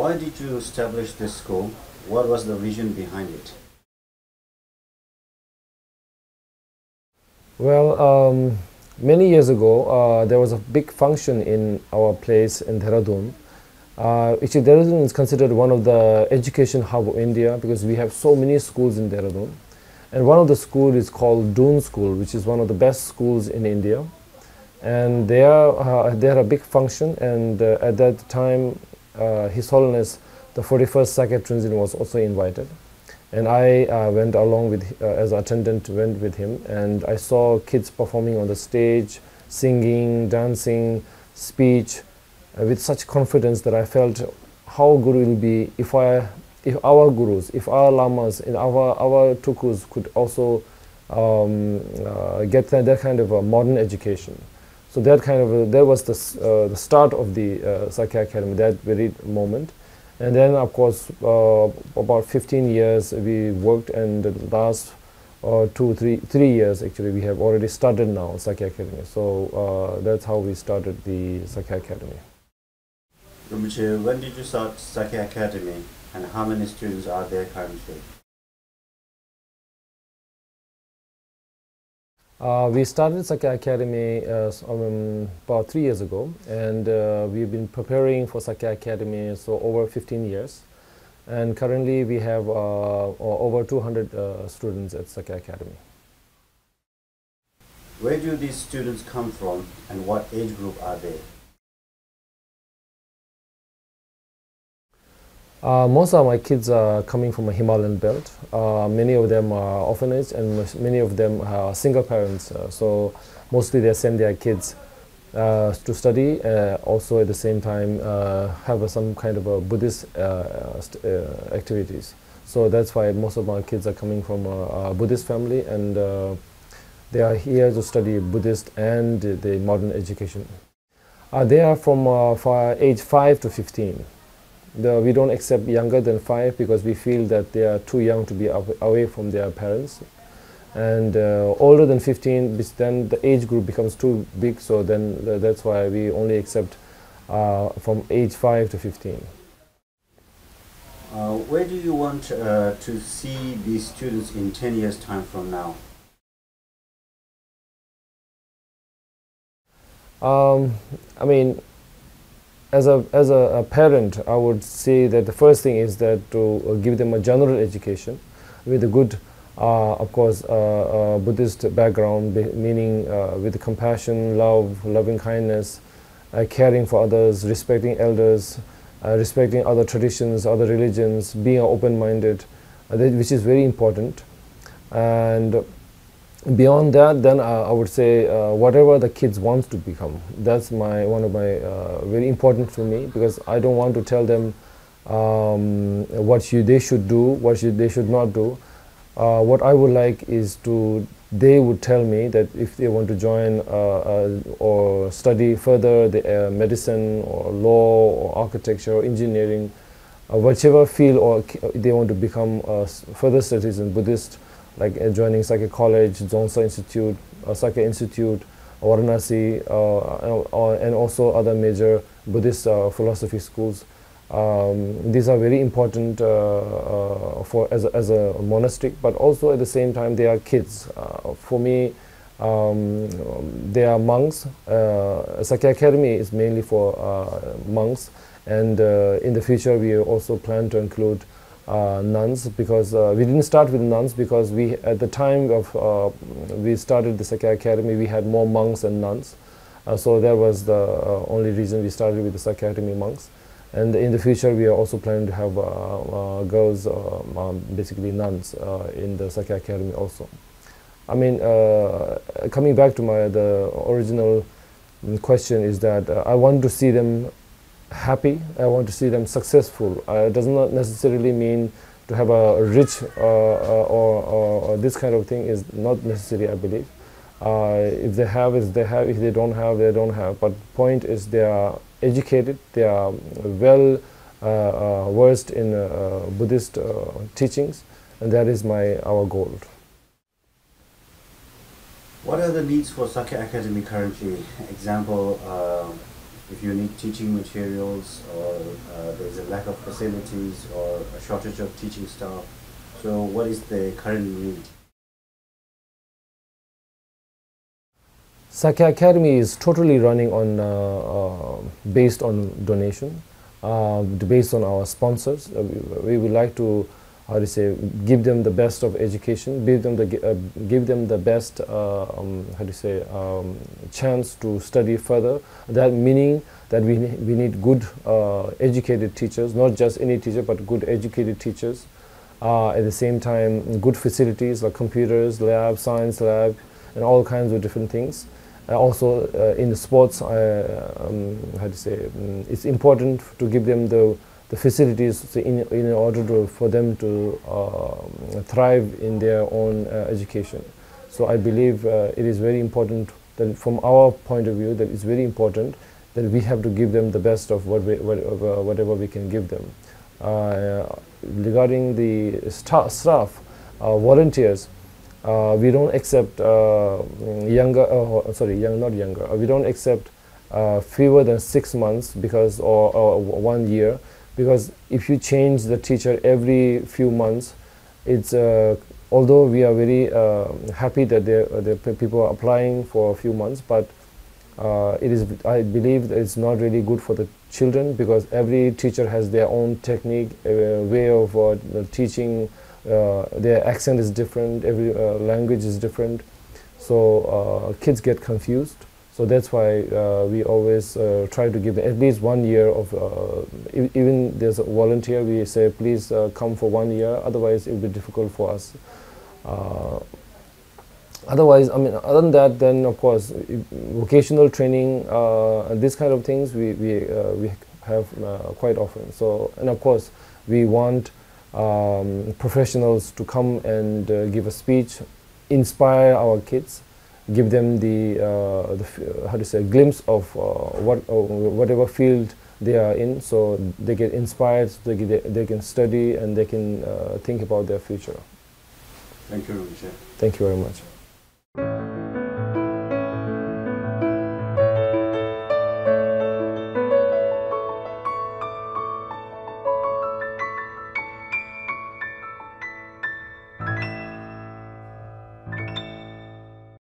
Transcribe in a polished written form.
Why did you establish this school? What was the vision behind it? Well, many years ago, there was a big function in our place in Dehradun. Actually, Dehradun is considered one of the education hub of India because we have so many schools in Dehradun. And one of the schools is called Doon School, which is one of the best schools in India. And they had a big function, and at that time, His Holiness, the 41st Sakya Trinity, was also invited. And I went along with, as attendant, went with him, and I saw kids performing on the stage, singing, dancing, speech, with such confidence that I felt how good it will be if our gurus, if our lamas, and our tukus could also get that kind of a modern education. So that was the start of the Sakya Academy, that very moment. And then, of course, about 15 years we worked, and the last 3 years actually we have already started now Sakya Academy. So that's how we started the Sakya Academy. Rinpoche, when did you start Sakya Academy, and how many students are there currently? We started Sakya Academy about 3 years ago, and we've been preparing for Sakya Academy so over 15 years. And currently we have over 200 students at Sakya Academy. Where do these students come from, and what age group are they? Most of my kids are coming from a Himalayan belt. Many of them are orphanage, and many of them are single parents. So mostly they send their kids to study. Also at the same time have some kind of a Buddhist activities. So that's why most of my kids are coming from a Buddhist family, and they are here to study Buddhist and the modern education. They are from age 5 to 15. We don't accept younger than 5 because we feel that they are too young to be away from their parents. And older than 15, then the age group becomes too big, so then that's why we only accept from age 5 to 15. Where do you want to see these students in 10 years' time from now? I mean, as a parent, I would say that the first thing is that to give them a general education with a good, of course, Buddhist background, meaning with compassion, love, loving kindness, caring for others, respecting elders, respecting other traditions, other religions, being open-minded, which is very important. And beyond that, then I would say whatever the kids want to become. That's one of my very important for me, because I don't want to tell them what they should do, what they should not do. What I would like is they would tell me that if they want to join or study further the medicine or law or architecture or engineering, whichever field, or they want to become further studies in Buddhist, like joining Sakya College, Dzongsa Institute, Sakya Institute, Varanasi, and also other major Buddhist philosophy schools. These are very important as a monastic, but also at the same time they are kids. For me, they are monks. Sakya Academy is mainly for monks, and in the future we also plan to include nuns, because we didn't start with nuns because at the time of we started the Sakya Academy, we had more monks than nuns. So that was the only reason we started with the Sakya Academy monks. And in the future we are also planning to have girls, basically nuns, in the Sakya Academy also. I mean, coming back to the original question, is that I want to see them happy, I want to see them successful. It does not necessarily mean to have a rich or this kind of thing is not necessary, I believe. If they have, they have. If they don't have, they don't have. But the point is they are educated, they are well versed in Buddhist teachings, and that is our goal. What are the needs for Sakya Academy currently? Example, if you need teaching materials, or there's a lack of facilities or a shortage of teaching staff. So what is the current need? Sakya Academy is totally running on based on donation, based on our sponsors. We would like to, how to say, give them the best of education, give them the best, how to say, chance to study further. That meaning that we need good educated teachers, not just any teacher, but good educated teachers. At the same time, good facilities like computers, lab, science lab, and all kinds of different things. Also in the sports, how to say, it's important to give them the facilities in order for them to thrive in their own education. So I believe it is very important that from our point of view, that it's very important that we have to give them the best of whatever we can give them. Regarding the staff, volunteers, we don't accept we don't accept fewer than 6 months because or 1 year, because if you change the teacher every few months, it's although we are very happy that the people are applying for a few months, but I believe that it's not really good for the children, because every teacher has their own technique, way of teaching. Their accent is different, every language is different, so kids get confused. So that's why we always try to give them at least 1 year of, even there's a volunteer, we say please come for 1 year, otherwise it will be difficult for us. Otherwise, I mean, other than that, then of course vocational training, this kind of things we have quite often. So, and of course we want professionals to come and give a speech, inspire our kids, give them the how to say, glimpse of whatever field they are in, so they get inspired, so they can study and they can think about their future. Thank you, Ramche. Thank you very much.